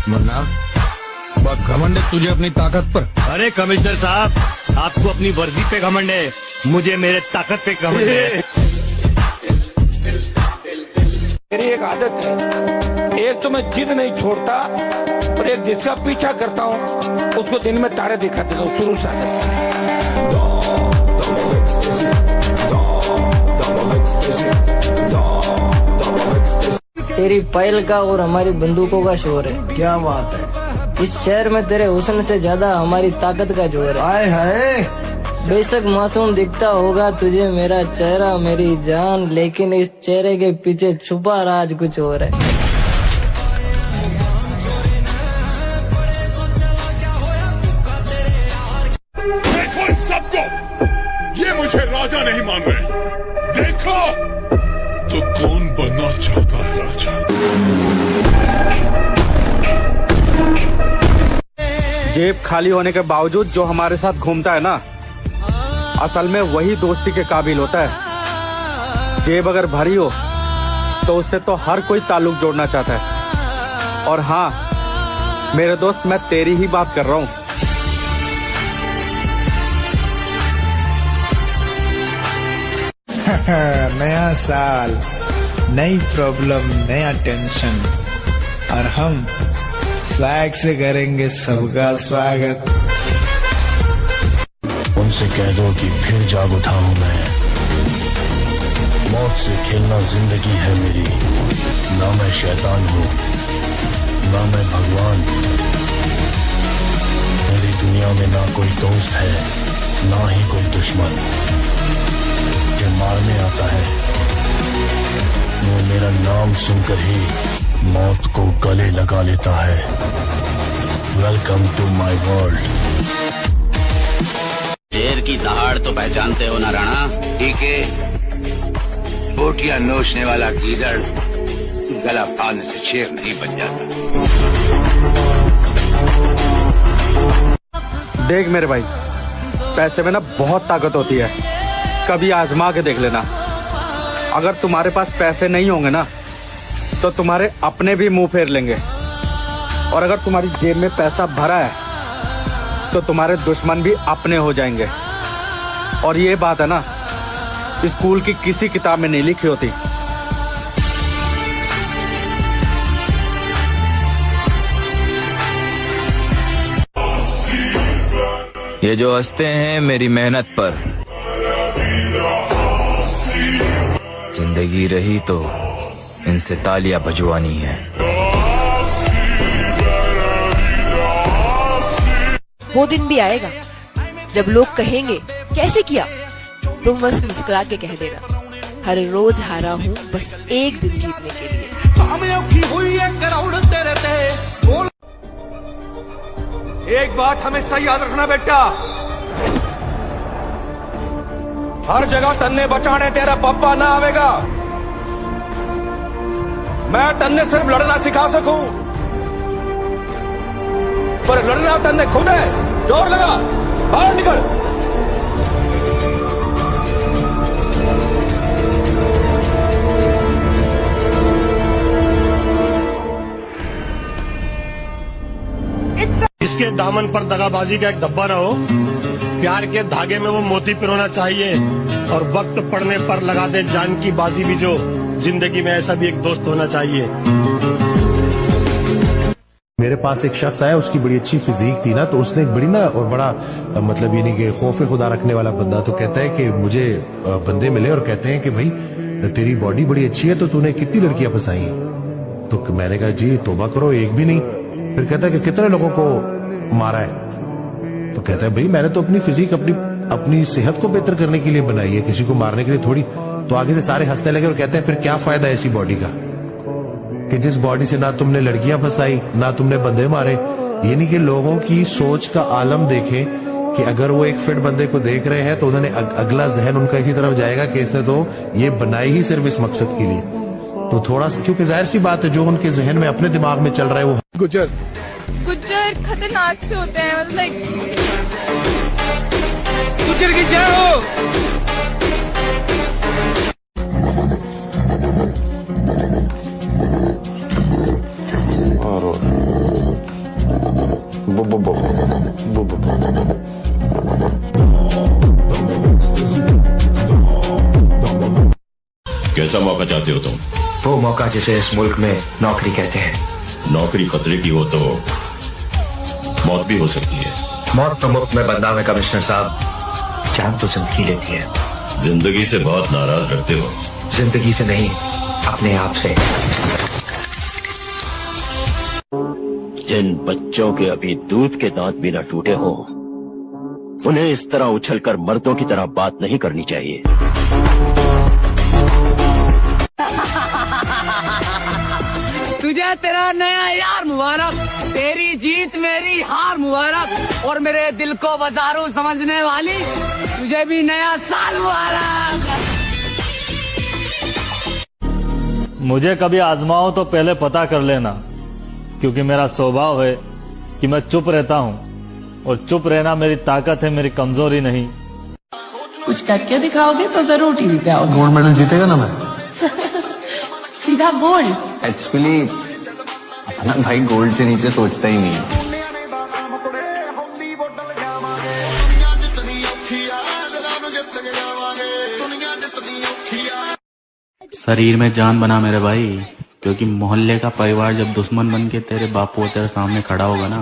मुन्ना, बहुत घमंड है तुझे अपनी ताकत पर। अरे कमिश्नर साहब, आपको अपनी वर्दी पे घमंड है, मुझे मेरे ताकत पे घमंड है। मेरी एक आदत है, एक तो मैं जिद नहीं छोड़ता और एक जिसका पीछा करता हूँ उसको दिन में तारे दिखा देता हूँ। शुरू से आदत है। तेरी पायल का और हमारी बंदूकों का शोर है। क्या बात है। इस शहर में तेरे हुस्न से ज्यादा हमारी ताकत का जोर है। हाय हाय। बेशक मासूम दिखता होगा तुझे मेरा चेहरा मेरी जान, लेकिन इस चेहरे के पीछे छुपा राज कुछ और है। देखो इन सबको, ये मुझे राजा नहीं मान रहे। देखो तो कौन बनना चाहता है राजा। जेब खाली होने के बावजूद जो हमारे साथ घूमता है ना, असल में वही दोस्ती के काबिल होता है। जेब अगर भरी हो तो उससे तो हर कोई ताल्लुक जोड़ना चाहता है। और हाँ मेरे दोस्त, मैं तेरी ही बात कर रहा हूँ। नया साल, नई प्रॉब्लम, नया टेंशन, और हम स्वैग से करेंगे सबका स्वागत। उनसे कह दो कि फिर जाग उठा हूं मैं। मौत से खेलना जिंदगी है मेरी। ना मैं शैतान हूँ, ना मैं भगवान। मेरी दुनिया में ना कोई दोस्त है, ना ही कोई दुश्मन। जो मारने आता है वो मेरा नाम सुनकर ही मौत को गले लगा लेता है। Welcome to my world. शेर की दहाड़ तो पहचानते हो ना राणा? ठीक है, बोटियां नोचने वाला गीदड़ गला फाड़ने से शेर नहीं बन जाता। देख मेरे भाई, पैसे में ना बहुत ताकत होती है, कभी आजमा के देख लेना। अगर तुम्हारे पास पैसे नहीं होंगे ना तो तुम्हारे अपने भी मुंह फेर लेंगे, और अगर तुम्हारी जेब में पैसा भरा है तो तुम्हारे दुश्मन भी अपने हो जाएंगे। और ये बात है ना, स्कूल की किसी किताब में नहीं लिखी होती। ये जो हंसते हैं मेरी मेहनत पर, जिंदगी रही तो इनसे तालियां बजवानी है। वो दिन भी आएगा जब लोग कहेंगे कैसे किया, तुम बस मुस्कुरा के कह देना, हर रोज हारा हूँ बस एक दिन जीतने के लिए। एक बात हमेशा याद रखना बेटा, हर जगह तन्ने बचाने तेरा पप्पा ना आवेगा। मैं तन्ने सिर्फ लड़ना सिखा सकूं, पर लड़ना तन्ने खुद है। जोर लगा, बाहर निकल। इसके दामन पर दगाबाजी का एक डब्बा ना हो, प्यार के धागे में वो मोती पिरोना चाहिए, और वक्त पड़ने पर लगा दे जान की बाजी भी जो। जिंदगी में ऐसा भी एक दोस्त होना चाहिए। मेरे पास एक शख्स आया, उसकी बड़ी अच्छी फिजिक थी ना, तो उसने एक बड़ी ना और बड़ा मतलब ये नहीं कि खौफ खुदा रखने वाला बंदा, तो कहता है कि मुझे बंदे मिले और कहते हैं कि भाई तेरी बॉडी बड़ी अच्छी है, तो तूने कितनी लड़कियां फंसाई हैं? तो मैंने कहा जी तौबा करो, एक भी नहीं। फिर कहता है कि कितने लोगों को मारा है? तो कहता है भाई मैंने तो अपनी फिजिक अपनी सेहत को बेहतर करने के लिए बनाई है, किसी को मारने के लिए थोड़ी। तो आगे से सारे हंसने लगे और कहते हैं फिर क्या फायदा है ऐसी बॉडी का, कि जिस बॉडी से ना तुमने लड़कियां फंसाई ना तुमने बंदे मारे। यानी कि लोगों की सोच का आलम देखें कि अगर वो एक फिट बंदे को देख रहे हैं तो उन्होंने अगला जहन उनका इसी तरफ जाएगा कि इसने तो ये बनाई ही सिर्फ इस मकसद के लिए। तो थोड़ा सा, क्योंकि जाहिर सी बात है जो उनके जहन में अपने दिमाग में चल रहा है वो। गुज्जर खतरनाक से होते हैं, मतलब गुज्जर की जय हो। और कैसा मौका चाहते हो तुम? वो मौका जिसे इस मुल्क में नौकरी कहते हैं। नौकरी खतरे की हो तो मौत भी हो सकती है। मौत तो मुफ्त में बंदा में कमिश्नर साहब, जान तो जिंदगी लेती है। जिंदगी से बहुत नाराज लगते हो। जिंदगी से नहीं, अपने आप से। जिन बच्चों के अभी दूध के दांत भी न टूटे हो, उन्हें इस तरह उछलकर मर्दों की तरह बात नहीं करनी चाहिए। तुझे तेरा नया यार मुबारक, तेरी जीत मेरी हार मुबारक, और मेरे दिल को बाजारू समझने वाली तुझे भी नया साल मुबारक। मुझे कभी आजमाओ तो पहले पता कर लेना, क्योंकि मेरा स्वभाव है कि मैं चुप रहता हूँ, और चुप रहना मेरी ताकत है, मेरी कमजोरी नहीं। कुछ करके दिखाओगे तो जरूर टीवी पे आओगे। गोल्ड मेडल जीतेगा ना मैं? सीधा गोल्ड। एक्चुअली भाई गोल्ड से नीचे सोचता ही नहीं है। शरीर में जान बना मेरे भाई, क्योंकि मोहल्ले का परिवार जब दुश्मन बन के तेरे बापू तेरे सामने खड़ा होगा ना,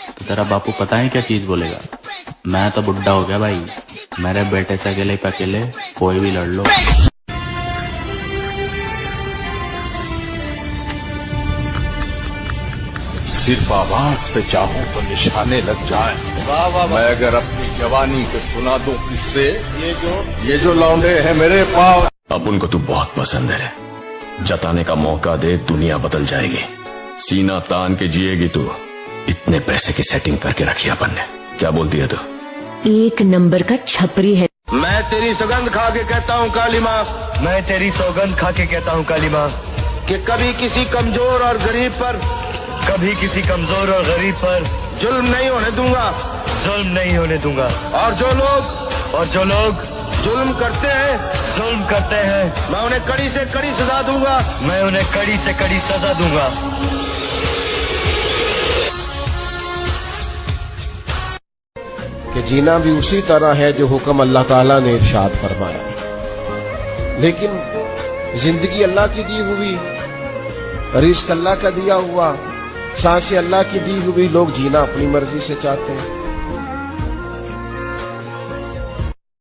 तो तेरा बापू पता है क्या चीज बोलेगा? मैं तो बुढ़ा हो गया भाई, मेरे बेटे से अकेले पे अकेले कोई भी लड़ लो। सिर्फ आवाज पे चाहूं तो निशाने लग जाए। मैं अगर अपनी जवानी पे सुना दूं किससे, ये जो लौंडे हैं मेरे पास। अब उनको तू बहुत पसंद है, जताने का मौका दे, दुनिया बदल जाएगी। सीना तान के जिएगी तू। इतने पैसे की सेटिंग करके रखी अपन ने। क्या बोलती है तू? एक नंबर का छपरी है। मैं तेरी सौगंध खा के कहता हूँ काली माँ, मैं तेरी सौगंध खा के कहता हूँ काली माँ, कि कभी किसी कमजोर और गरीब पर, कभी किसी कमजोर और गरीब पर जुल्म नहीं होने दूंगा, जुल्म नहीं होने दूंगा। और जो लोग जुल्म करते हैं, मैं उन्हें कड़ी से कड़ी सजा दूंगा, मैं उन्हें कड़ी से कड़ी सजा दूंगा। कि जीना भी उसी तरह है जो हुक्म अल्लाह ताला ने इरशाद फरमाया। लेकिन जिंदगी अल्लाह की दी हुई, रिस्क अल्लाह का दिया हुआ, सांसें अल्लाह की दी हुई, लोग जीना अपनी मर्जी से चाहते हैं।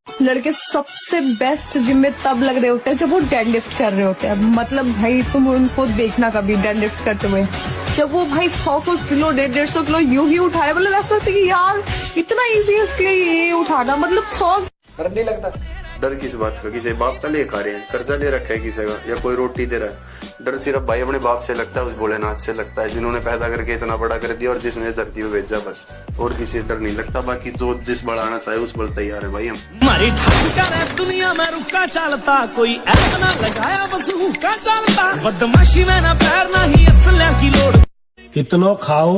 लड़के सबसे बेस्ट जिम में तब लग रहे होते हैं जब वो डेडलिफ्ट कर रहे होते हैं। मतलब भाई तुम उनको देखना कभी डेडलिफ्ट करते हुए, जब वो भाई 100 किलो 150 किलो यूं ही उठा रहे, मतलब ऐसा लगता है कि यार इतना इजी है उसके लिए ये उठाना, मतलब 100। डर नहीं लगता? डर किस बात का? किसी बाप का ले खा रहे हैं, कर्जा ले रखा है किसी का, या कोई रोटी दे रहा है। डर सिर्फ भाई अपने बाप से लगता है, उस भोलेनाथ से लगता है, जिन्होंने पैदा करके इतना बड़ा कर दिया और जिसने धरती पे भेजा, बस। और किसी डर नहीं लगता। बाकी जो जिस बढ़ाना चाहे उस बल तैयार है भाई हम। हमारी दुनिया में रुका चलता, कोई ऐप ना लगाया बस हुक्का चलता, बदमाशी में ना पैर ना ही असला की लोड़। इतना खाओ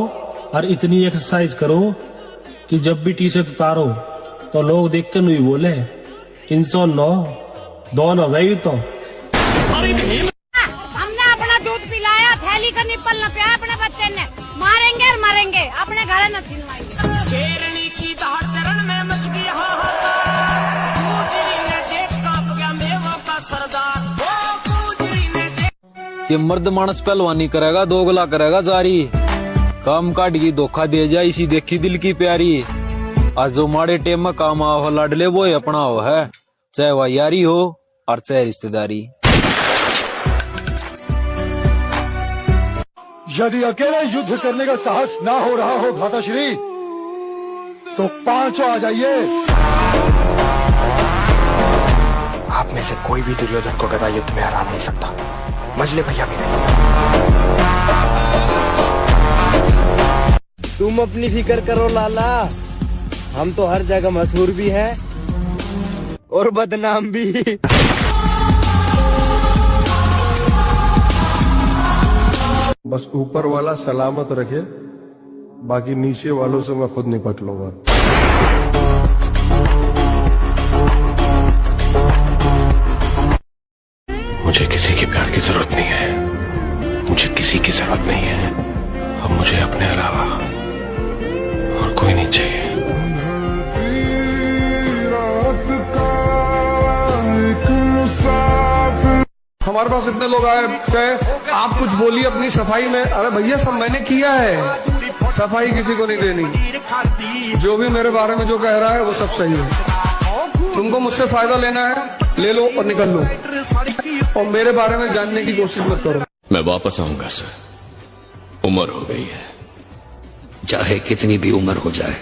और इतनी एक्सरसाइज करो कि जब भी टी शर्ट उतारो तो लोग देख के नहीं बोले 309 दोनों वही तो। हमने अपना दूध पिलाया, थैली का निप्पल न पिया अपने बच्चे ने, मारेंगे और मरेंगे, अपने घर न छिलवाएंगे। शेरनी की दाढ़ चरण में मच गया, ये मर्द मानस पहलवानी करेगा, दोगला करेगा जारी, काम काट की धोखा दे जाए, इसी देखी दिल की प्यारी। आज जो माड़े टेम में काम हो लाडले वो अपना हो है, चाहे वह यारी हो और चाहे रिश्तेदारी। यदि अकेले युद्ध करने का साहस ना हो रहा हो भ्राताश्री, तो 5 आ जाइए। आप में से कोई भी दुर्योधन को गदा युद्ध में हरा नहीं सकता, मजले भैया भी नहीं। तुम अपनी फिक्र करो लाला, हम तो हर जगह मशहूर भी हैं और बदनाम भी। बस ऊपर वाला सलामत रखे, बाकी नीचे वालों से मैं खुद निपट लूंगा। मुझे किसी के प्यार की जरूरत नहीं है, मुझे किसी की जरूरत नहीं है। अब मुझे अपने अलावा कोई नहीं चाहिए। हमारे पास इतने लोग आए गए, आप कुछ बोलिए अपनी सफाई में। अरे भैया सब मैंने किया है, सफाई किसी को नहीं देनी। जो भी मेरे बारे में जो कह रहा है वो सब सही है। तुमको मुझसे फायदा लेना है ले लो और निकल लो, और मेरे बारे में जानने की कोशिश मत करो। मैं वापस आऊंगा सर, उम्र हो गई है। चाहे कितनी भी उम्र हो जाए,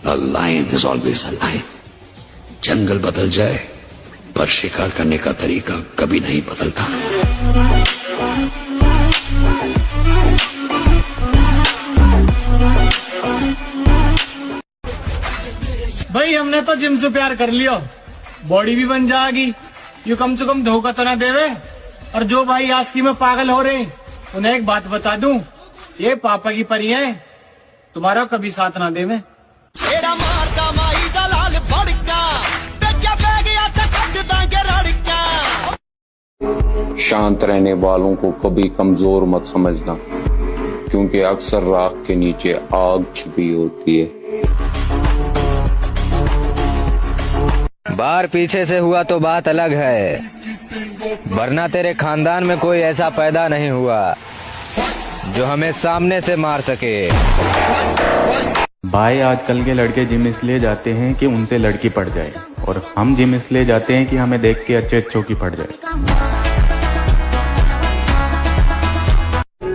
a lion is always a lion। जंगल बदल जाए पर शिकार करने का तरीका कभी नहीं बदलता। भाई हमने तो जिम से प्यार कर लिया, बॉडी भी बन जाएगी, यू कम से कम धोखा तो ना देवे। और जो भाई आस्की में पागल हो रहे उन्हें एक बात बता दूं, ये पापा की परी है, तुम्हारा कभी साथ ना देवे। शांत रहने वालों को कभी कमजोर मत समझना, क्योंकि अक्सर राख के नीचे आग छुपी होती है। बार पीछे से हुआ तो बात अलग है, वरना तेरे खानदान में कोई ऐसा पैदा नहीं हुआ जो हमें सामने से मार सके। भाई आजकल के लड़के जिम इसलिए जाते हैं कि उनसे लड़की पड़ जाए, और हम जिम इसलिए जाते हैं कि हमें देख के अच्छे अच्छों की पड़ जाए।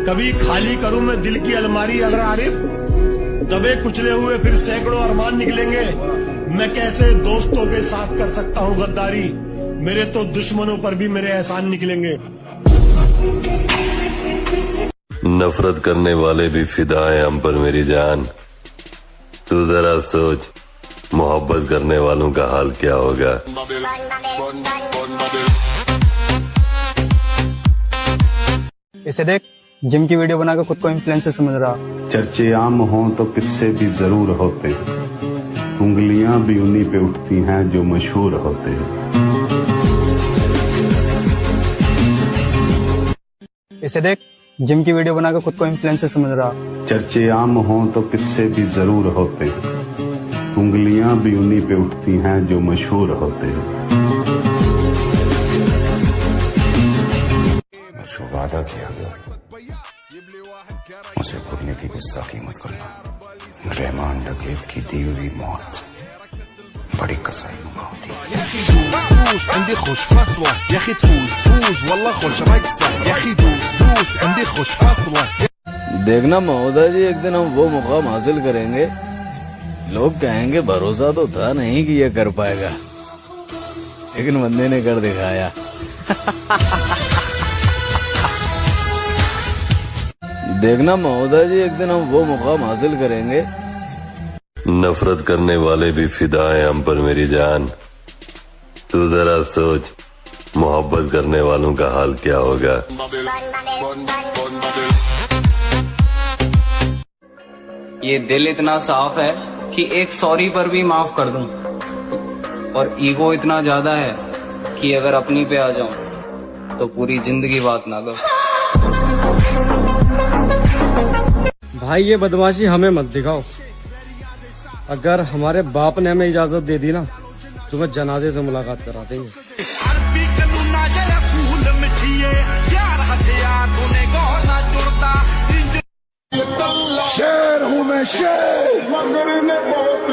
कभी खाली करूं मैं दिल की अलमारी अगर आरिफ, दबे कुचले हुए फिर सैकड़ों अरमान निकलेंगे। मैं कैसे दोस्तों के साथ कर सकता हूं गद्दारी, मेरे तो दुश्मनों पर भी मेरे एहसान निकलेंगे। नफरत करने वाले भी फिदा हैं हम पर मेरी जान। तू जरा सोच, मोहब्बत करने वालों का हाल क्या होगा। इसे देख, जिम की वीडियो बनाकर खुद को इन्फ्लुएंसर समझ रहा। चर्चे आम हों तो किस्से भी जरूर होते हैं, उंगलियां भी उन्हीं पे उठती हैं जो मशहूर होते हैं। इसे देख, जिम की वीडियो बनाकर खुद को इन्फ्लुएंसर समझ रहा। चर्चे आम हों तो किस्से भी जरूर होते हैं, उंगलियां भी उन्हीं पे उठती हैं जो मशहूर होते हैं। मुझको वादा किया गया, उसे भूलने की गुस्ताखी मत करना। रहमान डकैत की दी हुई मौत बड़ी कसाई नुमा होती है। देखना महोदय जी, एक दिन हम वो मुकाम हासिल करेंगे, लोग कहेंगे भरोसा तो था नहीं कि ये कर पाएगा, लेकिन बंदे ने कर दिखाया। देखना महोदय जी, एक दिन हम वो मुकाम हासिल करेंगे। नफरत करने वाले भी फिदा हैं हम पर मेरी जान। तू जरा सोच, मोहब्बत करने वालों का हाल क्या होगा। ये दिल इतना साफ है कि एक सॉरी पर भी माफ कर दूं, और ईगो इतना ज्यादा है कि अगर अपनी पे आ जाऊं तो पूरी जिंदगी बात ना करूं। भाई ये बदमाशी हमें मत दिखाओ, अगर हमारे बाप ने हमें इजाजत दे दी ना, तुम्हें जनाजे से मुलाकात करा देंगे। शेर हूँ मैं शेर,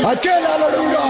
अकेला लड़ूंगा।